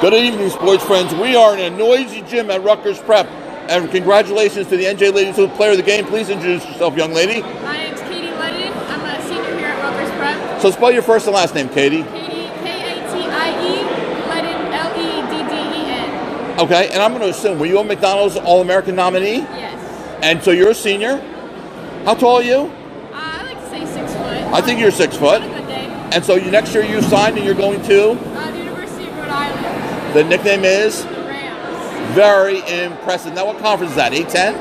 Good evening, sports friends. We are in a noisy gym at Rutgers Prep. And congratulations to the NJ Ladies who player of the game. Please introduce yourself, young lady. My name's Katie Ledden. I'm a senior here at Rutgers Prep. So spell your first and last name, Katie. Katie, K-A-T-I-E, Ledden, L-E-D-D-E-N. Okay, and I'm going to assume, were you a McDonald's All-American nominee? Yes. And so you're a senior. How tall are you? I like to say 6 foot. I think you're 6 foot. On a good day. And so next year you signed and you're going to? The University of Rhode Island. The nickname is? The Rams. Very impressive. Now what conference is that, A-10?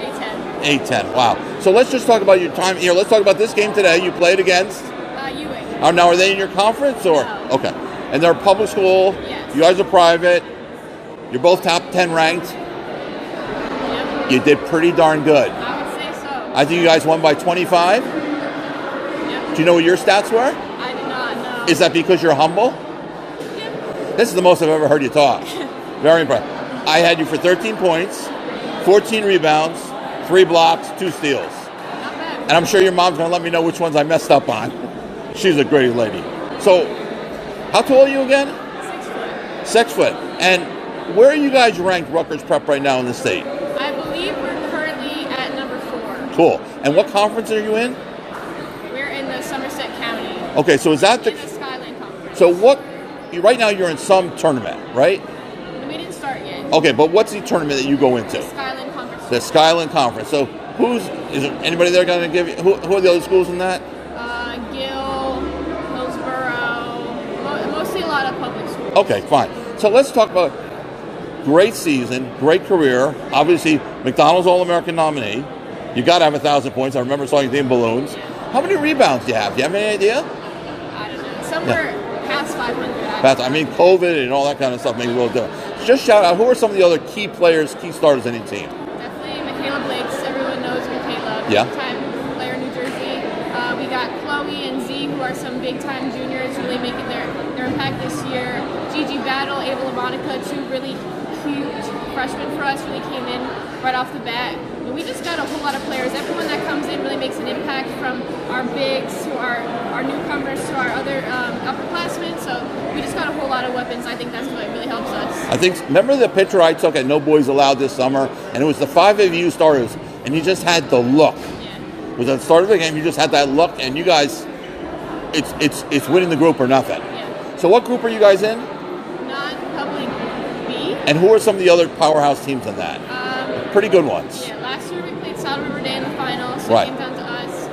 A-10. A-10, wow. So let's just talk about your time here. Let's talk about this game today. You played against? Ewing. Now, are they in your conference? Or No. Okay. And they're a public school. Yes. You guys are private. You're both top 10 ranked. Yep. You did pretty darn good. I would say so. I think you guys won by 25. Yep. Do you know what your stats were? I did not know. Is that because you're humble? Yep. This is the most I've ever heard you talk. Very impressive. I had you for 13 points, 14 rebounds, 3 blocks, 2 steals. Not bad. And I'm sure your mom's going to let me know which ones I messed up on. She's a great lady. So, how tall are you again? 6 foot. 6 foot. And where are you guys ranked, Rutgers Prep, right now in the state? I believe we're currently at number 4. Cool. And what conference are you in? We're in the Somerset County. Okay, so is that In the Skyline Conference. So right now you're in some tournament, right? We didn't start yet. Okay, but what's the tournament that you go into? Skyline Conference. The Skyland Conference. So is there anybody there going to give you, who are the other schools in that? Gill, Hillsborough, mostly a lot of public schools. Okay, fine. So let's talk about great season, great career. Obviously, McDonald's All-American nominee. You got to have 1,000 points. I remember saw you in balloons. How many rebounds do you have? Do you have any idea? I don't know. Somewhere past 500. I mean, COVID and all that kind of stuff makes it a little different. Just shout out, who are some of the other key players, key starters in your team? Definitely Michaela Blakes. Everyone knows Michaela. Yeah. Big-time player in New Jersey. We got Chloe and Z, who are some big-time juniors really making their impact this year. Gigi Battle, Ava LaMonica, 2 really huge freshmen for us, really came in right off the bat. And we just got a whole lot of players. Everyone that comes in really makes an impact, from our bigs to our newcomers to our other upperclassmen. So we just got a whole lot of weapons. I think that's what really helps us. Remember the picture I took at No Boys Allowed this summer? And it was the 5 of you starters, and you just had the look. Yeah. With the start of the game, you just had that look, and you guys, it's winning the group or nothing. Yeah. So what group are you guys in? Non-public B. And who are some of the other powerhouse teams in that? Pretty good ones. Yeah, last year we played Saddle River Day in the final, so Right. it came down to us.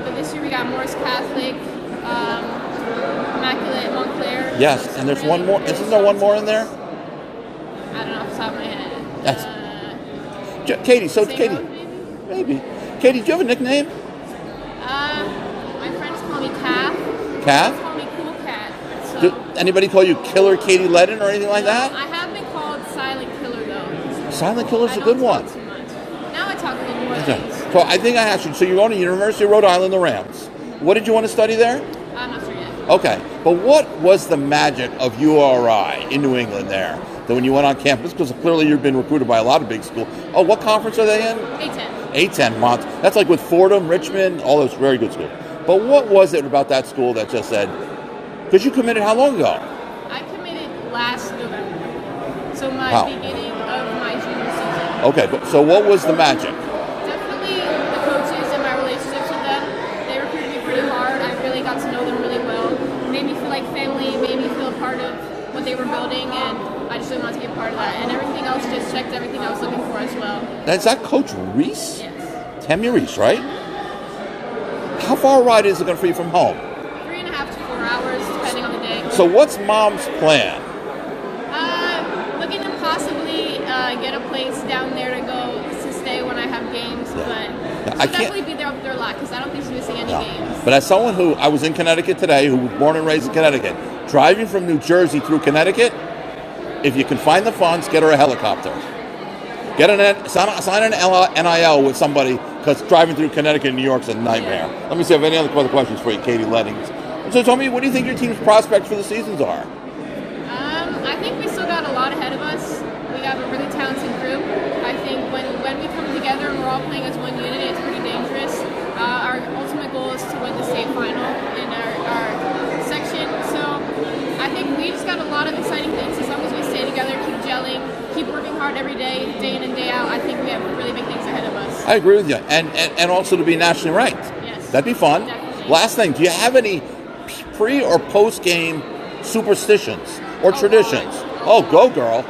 But this year we got Morris Catholic, Immaculate, Montclair. Yes, So and there's really, one more. really Isn't there one more in there? I don't know off the top of my head. That's- Katie, so St. Katie, Rose, maybe? maybe. Katie, do you have a nickname? My friends call me Kath. Kath? They call me Cool Cat. So, Do anybody call you Killer Katie Ledden or anything like that? I have been called Silent Killer, though. Silent Killer's I a don't good talk one. too much. Now I talk a little more Okay. things. So I think I asked you. So you're going to University of Rhode Island, the Rams. What did you want to study there? I'm not sure yet. Okay, but what was the magic of URI in New England there? That when you went on campus, because clearly you've been recruited by a lot of big schools. Oh, what conference are they in? A10. A10 months. That's like with Fordham, Richmond, all those very good schools. But what was it about that school that just said, because you committed how long ago? I committed last November. So my Wow. beginning of my junior season. Okay, but so what was the magic? Definitely the coaches and my relationships with them. They recruited me pretty hard. I really got to know them really well. Made me feel like family, made me feel a part of what they were building, and I just really wanted to be a part of that. And everything else just checked everything I was looking for as well. Is that Coach Reese? Yes. Tammy Reese, right? How far a ride is it going to for you from home? 3.5 to 4 hours, depending on the day. So what's Mom's plan? Looking to possibly get a place down there to stay when I have games, but I she'll can't- definitely be there up there a lot because I don't think she's missing any No. games. But as someone who, I was in Connecticut today, who was born and raised in Connecticut, driving from New Jersey through Connecticut, if you can find the funds, get her a helicopter. Sign an NIL with somebody, because driving through Connecticut and New York's a nightmare. Let me see if I have any other questions for you, Katie Leddings. So tell me, what do you think your team's prospects for the seasons are? I think we still got a lot ahead of us. We have a really talented group. I think when we come together and we're all playing as one unit, it's pretty dangerous. Our ultimate goal is to win the state final in our section. So I think we just got a lot of exciting things as long as we stay together every day in and day out, I think we have really big things ahead of us. I agree with you. And also to be nationally ranked. Yes. That'd be fun. Definitely. Last thing, do you have any pre or post game superstitions or traditions? Oh, go girl.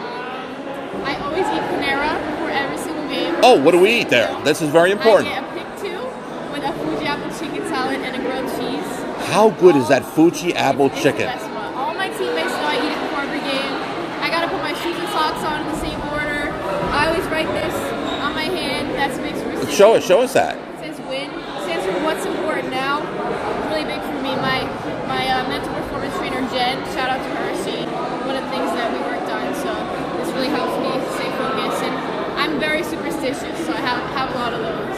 I always eat Panera before every single game. Oh, what do we eat there? This is very important. I get a pick two with a Fuji apple chicken salad and a grilled cheese. How good is that Fuji apple It's chicken? the best one. All my teammates know I eat it before every game. I gotta put my shoes and socks on in the same order. I always write this on my hand. That's mixed for Show us that. It says win. Stands for what's important now. It's really big for me. My mental performance trainer Jen, shout out to her. She one of the things that we worked on. So this really helps me stay focused. And I'm very superstitious, so I have a lot of those.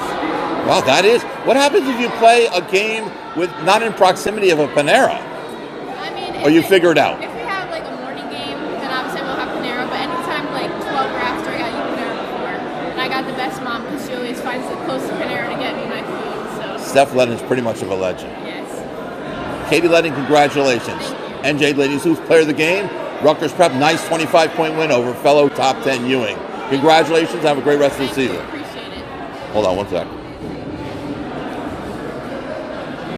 Wow, that is. What happens if you play a game with not in proximity of a Panera? I mean, Or you figure it out? If we have like a morning game, then obviously we'll have Panera. But anytime like 12 or after, I got to eat Panera before. And I got the best mom because she always finds the closest Panera to get me my food. So Steph Ledden's pretty much of a legend. yes. Katie Ledden, congratulations. NJ Ladies Hoops Player of the Game. Rutgers Prep, nice 25-point win over fellow top 10 Ewing. Congratulations. Have a great rest of the Thank you. season. Appreciate it. Hold on one sec.